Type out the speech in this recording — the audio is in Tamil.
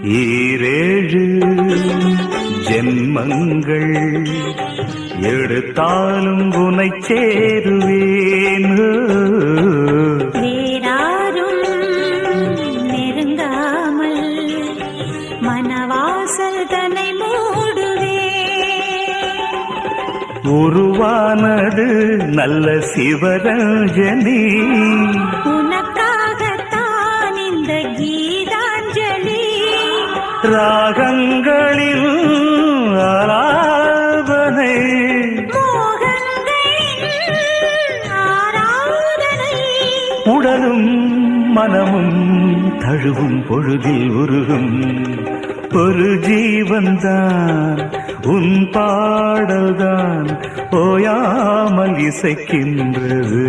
ஈரேழு ஜென்மங்கள் எடுத்தாலும் உனை சேருவேன். வேறாரும் நெருங்காமல் மனவாசல் தன்னை மூடுவே. உருவானது நல்ல சிவரஞ்சனி, உனக்காகத்தான் இந்த கீதாஞ்சலி. ராகங்களில் ஆராதனை, உடலும் மனமும் தழுவும் பொழுதில் உருகும் ஒரு ஜீவன்தான் உன் பாடல்தான் ஓயாமல் இசைக்கின்றது.